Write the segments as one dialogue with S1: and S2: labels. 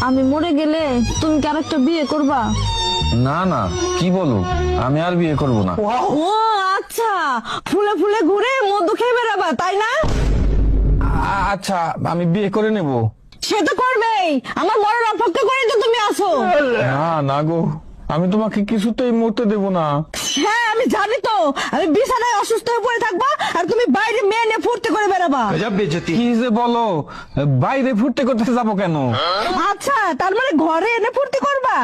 S1: আমি মরে গেলে তুমি কি আরেকটা বিয়ে করবা?
S2: না না, কি বলো, আমি আর বিয়ে করব না।
S1: ও আচ্ছা, ফুলে ফুলে ঘুরে মধু খেয়ে বেড়াবা তাই না?
S2: আচ্ছা, আমি বিয়ে করে নেব।
S1: সে তো করবেই, আমার মরার অপেক্ষা করে তো তুমি আছো।
S2: না না গো, আমি তোমাকে কিছুতেই মরতে দেব না।
S1: হ্যাঁ আমি জানি তো, আমি বিছানায় অসুস্থ হয়ে পড়ে থাকবা আর তুমি বাইরে মেয়ে নিয়ে ফুর্তি করে বেড়াবা।
S2: কি যে বলো, বাইরে ফুর্তি করতে যাব কেন?
S1: আচ্ছা, তার মানে ঘরে এনে ফুর্তি করবা?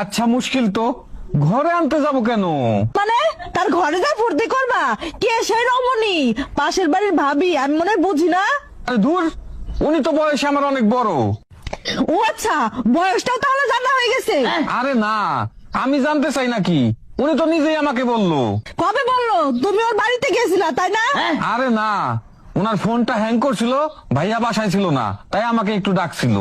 S2: আচ্ছা, মুশকিল তো, ঘরে আনতে যাব কেন?
S1: মানে তার ঘরে যা ফুর্তি করবা? কে সেই রমণী? পাশের বাড়ির ভাবি? আমি মনে হয় বুঝি না।
S2: আরে ধুর, উনি তো বয়সে আমার অনেক বড়।
S1: ও আচ্ছা, বয়সটাও তাহলে জানা হয়ে গেছে।
S2: আরে না, আমি জানতে চাই নাকি, উনি তো নিজেই আমাকে বললো।
S1: কবে বললো? তুমি ওর বাড়িতে গেছিলা তাই না?
S2: আরে না, ওনার ফোনটা হ্যাং করছিল, ভাইয়া বাসায় ছিল না, তাই আমাকে একটু ডাকছিল।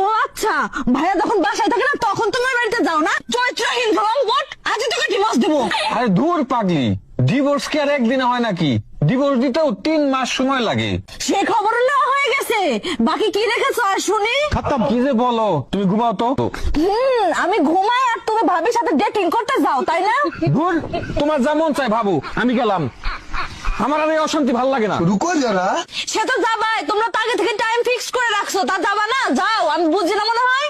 S1: ও আচ্ছা, ভাইয়া যখন বাসায় থাকে না তখন তুমি ওর বাড়িতে যাও না? চরিত্রহীন রংবট, আজই তোকে ডিভোর্স দেবো।
S2: আরে ধুর পাগলি, ডিভোর্স কি আর একদিনে হয় নাকি? ডিভোর্স দিতেও 3 মাস সময় লাগে।
S1: সে খবর নেওয়া হয়ে গেছে, বাকি কি রেখেছো আর শুনি?
S2: কি যে বলো, তুমি ঘুমাও তো।
S1: আমি ঘুমাই আর তুমি ভাবির সাথে ডেটিং করতে যাও তাই না?
S2: ধুর, তোমার যা মন চাই ভাবু, আমি গেলাম। আমার আর এই অশান্তি ভাল লাগে না।
S3: रुको जरा।
S1: সে তো যাবাই, তোমরা তো আগে থেকে টাইম ফিক্স করে রাখছো, তা যাবা না? যাও, আমি বুঝি না মনে হয়।